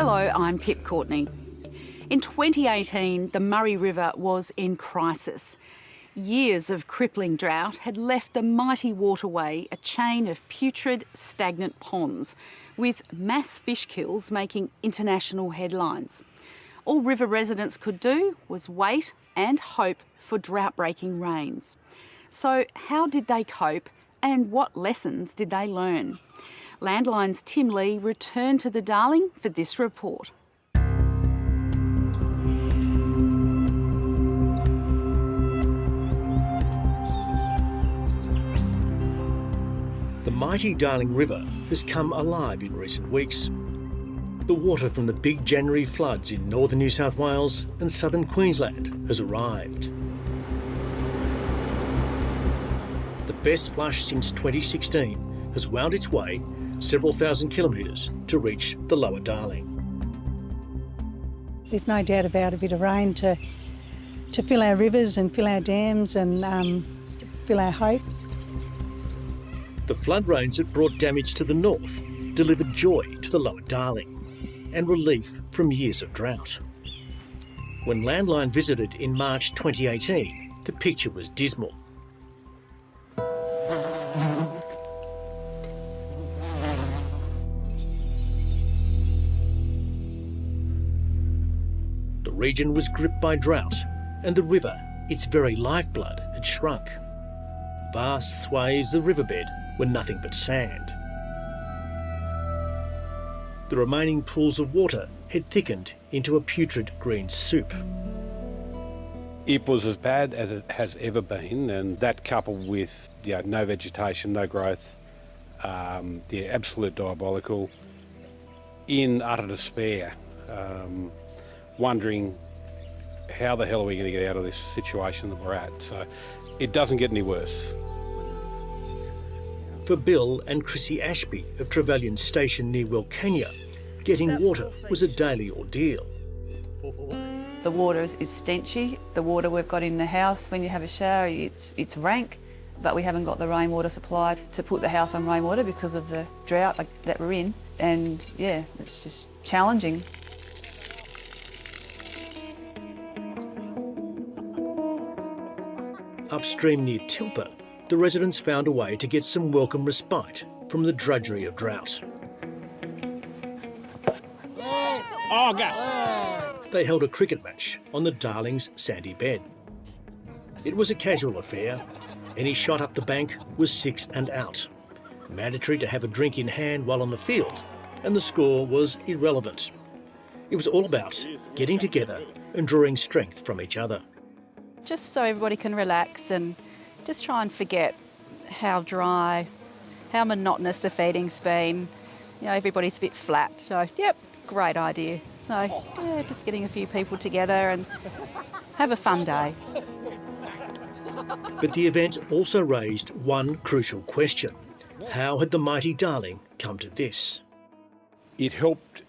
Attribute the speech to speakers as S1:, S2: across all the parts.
S1: Hello, I'm Pip Courtney. In 2018, the Murray River was in crisis. Years of crippling drought had left the mighty waterway a chain of putrid, stagnant ponds, with mass fish kills making international headlines. All river residents could do was wait and hope for drought-breaking rains. So how did they cope, and what lessons did they learn? Landline's Tim Lee returned to the Darling for this report.
S2: The mighty Darling River has come alive in recent weeks. The water from the big January floods in northern New South Wales and southern Queensland has arrived. The best flush since 2016 has wound its way several thousand kilometres to reach the lower Darling.
S3: There's no doubt about a bit of rain to fill our rivers and fill our dams and fill our hope.
S2: The flood rains that brought damage to the north delivered joy to the lower Darling and relief from years of drought. When Landline visited in March 2018, the picture was dismal. The region was gripped by drought, and the river, its very lifeblood, had shrunk. Vast swathes of the riverbed were nothing but sand. The remaining pools of water had thickened into a putrid green soup.
S4: It was as bad as it has ever been, and that coupled with no vegetation, no growth, absolute diabolical, in utter despair, wondering how the hell are we going to get out of this situation that we're at. So it doesn't get any worse.
S2: For Bill and Chrissy Ashby of Trevelyan Station near Wilcannia, getting water was a daily ordeal.
S5: The water is stenchy. The water we've got in the house, when you have a shower, it's rank, but we haven't got the rainwater supply to put the house on rainwater because of the drought that we're in. And yeah, it's just challenging.
S2: Upstream near Tilpa, the residents found a way to get some welcome respite from the drudgery of drought.
S4: Oh, go!
S2: They held a cricket match on the Darling's sandy bed. It was a casual affair. Any shot up the bank was 6 and out. Mandatory to have a drink in hand while on the field, and the score was irrelevant. It was all about getting together and drawing strength from each other.
S6: Just so everybody can relax and just try and forget how dry, how monotonous the feeding's been. Everybody's a bit flat, so yep, great idea. So yeah, just getting a few people together and have a fun day.
S2: But the event also raised one crucial question. How had the mighty Darling come to this?
S4: It helped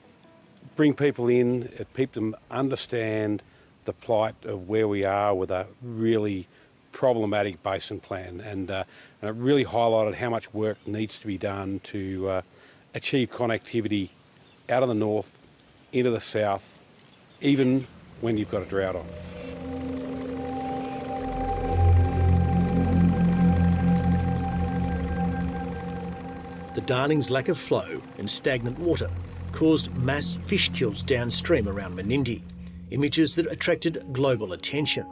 S4: bring people in, it helped them understand the plight of where we are with a really problematic basin plan, and it really highlighted how much work needs to be done to achieve connectivity out of the north into the south, even when you've got a drought on.
S2: The Darling's lack of flow and stagnant water caused mass fish kills downstream around Menindee, images that attracted global attention.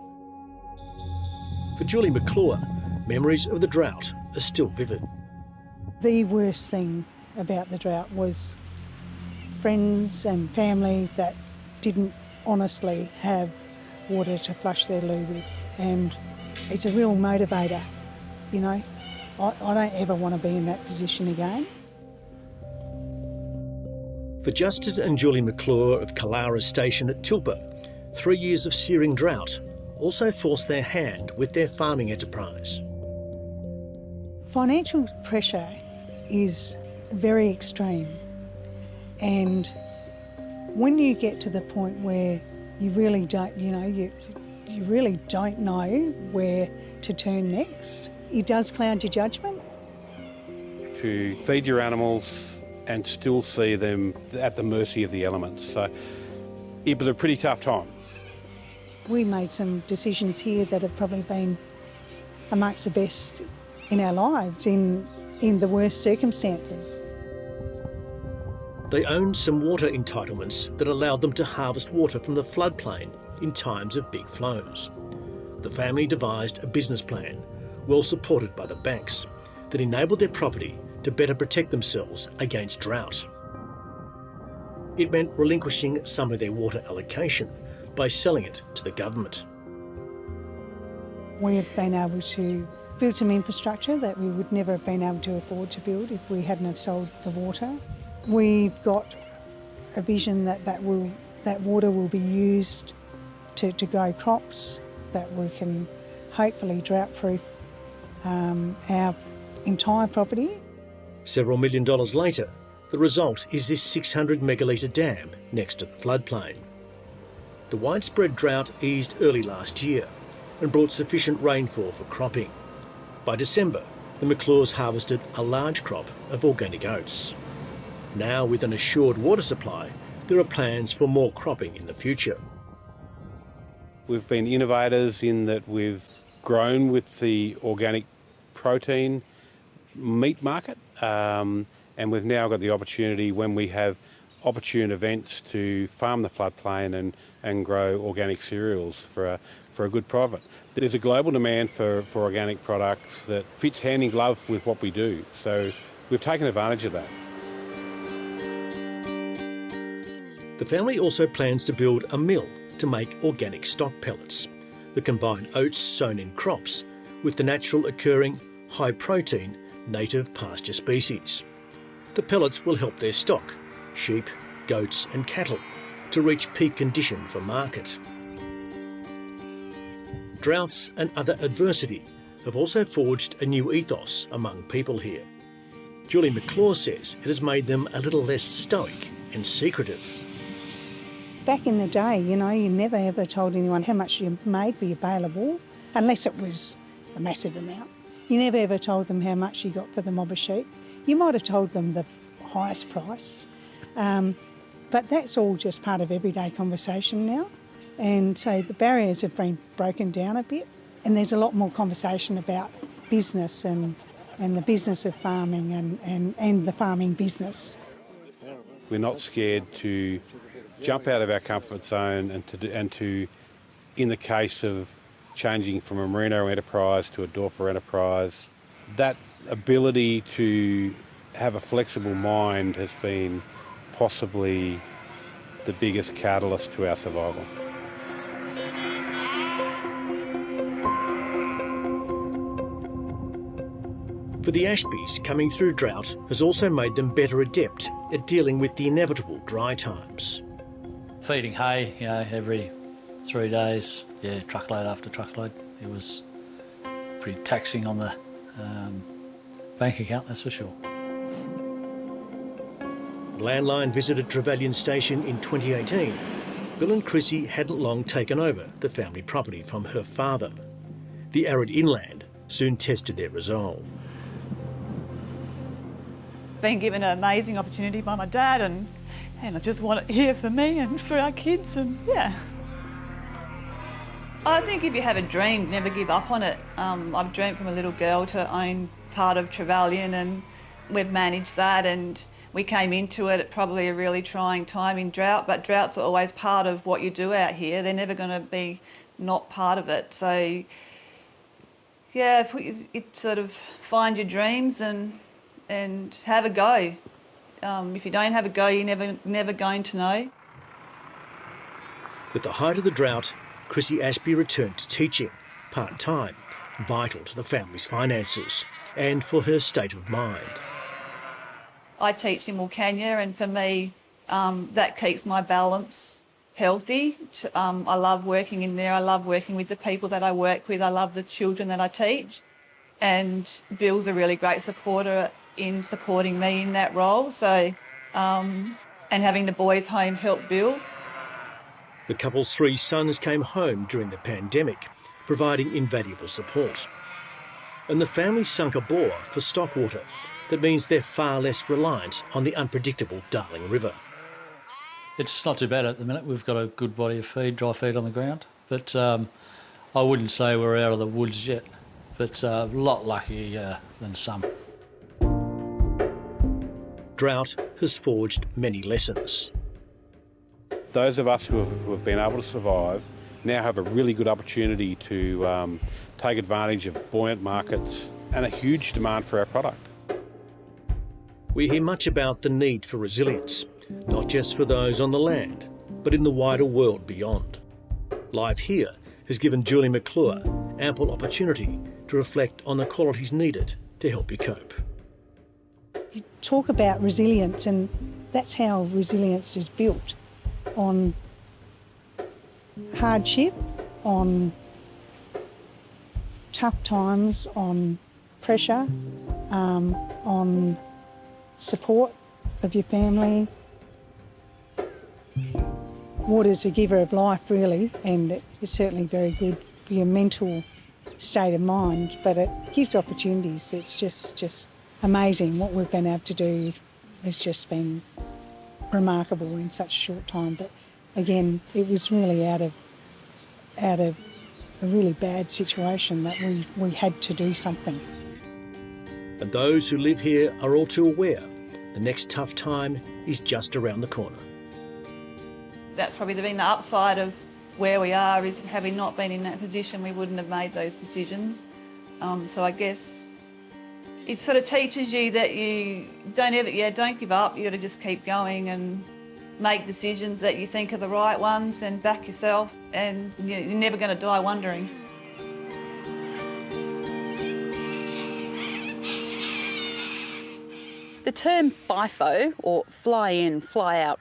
S2: For Julie McClure, memories of the drought are still vivid.
S3: The worst thing about the drought was friends and family that didn't honestly have water to flush their loo with, and it's a real motivator, I don't ever want to be in that position again.
S2: For Justin and Julie McClure of Kalara Station at Tilpa, 3 years of searing drought also forced their hand with their farming enterprise.
S3: Financial pressure is very extreme, and when you get to the point where you really don't, you really don't know where to turn next, it does cloud your judgment.
S4: To feed your animals, and still see them at the mercy of the elements. So it was a pretty tough time.
S3: We made some decisions here that have probably been amongst the best in our lives in the worst circumstances.
S2: They owned some water entitlements that allowed them to harvest water from the floodplain in times of big flows. The family devised a business plan, well supported by the banks, that enabled their property to better protect themselves against drought. It meant relinquishing some of their water allocation by selling it to the government.
S3: We have been able to build some infrastructure that we would never have been able to afford to build if we hadn't have sold the water. We've got a vision that water will be used to grow crops, that we can hopefully drought-proof our entire property.
S2: Several $1 million later, the result is this 600 megalitre dam next to the floodplain. The widespread drought eased early last year and brought sufficient rainfall for cropping. By December, the McClures harvested a large crop of organic oats. Now, with an assured water supply, there are plans for more cropping in the future.
S4: We've been innovators in that we've grown with the organic protein meat market, and we've now got the opportunity, when we have opportune events, to farm the floodplain and grow organic cereals for a good profit. There's a global demand for organic products that fits hand in glove with what we do, so we've taken advantage of that.
S2: The family also plans to build a mill to make organic stock pellets that combine oats sown in crops with the natural occurring high-protein native pasture species. The pellets will help their stock, sheep, goats and cattle, to reach peak condition for market. Droughts and other adversity have also forged a new ethos among people here. Julie McClure says it has made them a little less stoic and secretive.
S3: Back in the day, you never ever told anyone how much you made for your bailable, unless it was a massive amount. You never ever told them how much you got for the mob of sheep. You might have told them the highest price, but that's all just part of everyday conversation now. And so the barriers have been broken down a bit, and there's a lot more conversation about business and the business of farming and the farming business.
S4: We're not scared to jump out of our comfort zone and to, in the case of changing from a merino enterprise to a Dorper enterprise, that ability to have a flexible mind has been possibly the biggest catalyst to our survival.
S2: For the Ashbys, coming through drought has also made them better adept at dealing with the inevitable dry times.
S7: Feeding hay, every 3 days, truckload after truckload. It was pretty taxing on the bank account, that's for sure.
S2: Landline visited Trevelyan Station in 2018. Bill and Chrissy hadn't long taken over the family property from her father. The arid inland soon tested their resolve.
S5: Been given an amazing opportunity by my dad, and I just want it here for me and for our kids, and yeah. I think if you have a dream, never give up on it. I've dreamt from a little girl to own part of Trevelyan, and we've managed that, and we came into it at probably a really trying time in drought, but droughts are always part of what you do out here. They're never going to be not part of it. So yeah, sort of find your dreams and have a go. If you don't have a go, you're never going to know.
S2: At the height of the drought, Chrissy Ashby returned to teaching, part-time, vital to the family's finances and for her state of mind.
S5: I teach in Wilcannia, and for me, that keeps my balance healthy. I love working in there. I love working with the people that I work with. I love the children that I teach. And Bill's a really great supporter in supporting me in that role. So, and having the boys home helped Bill.
S2: The couple's 3 sons came home during the pandemic, providing invaluable support. And the family sunk a bore for stock water that means they're far less reliant on the unpredictable Darling River.
S7: It's not too bad at the minute. We've got a good body of feed, dry feed on the ground. But I wouldn't say we're out of the woods yet, but a lot luckier than some.
S2: Drought has forged many lessons.
S4: Those of us who have been able to survive now have a really good opportunity to take advantage of buoyant markets and a huge demand for our product.
S2: We hear much about the need for resilience, not just for those on the land, but in the wider world beyond. Life here has given Julie McClure ample opportunity to reflect on the qualities needed to help you cope.
S3: You talk about resilience, and that's how resilience is built, on hardship, on tough times, on pressure, on support of your family. Water's a giver of life, really, and it's certainly very good for your mental state of mind, but it gives opportunities. It's just amazing what we've been able to do. It's just been remarkable in such a short time. But again, it was really out of a really bad situation that we had to do something.
S2: And those who live here are all too aware the next tough time is just around the corner.
S5: That's probably been the upside of where we are, is had we not been in that position, we wouldn't have made those decisions. So I guess it sort of teaches you that you don't give up. You got to just keep going and make decisions that you think are the right ones and back yourself, and you're never going to die wondering.
S1: The term FIFO, or fly in, fly out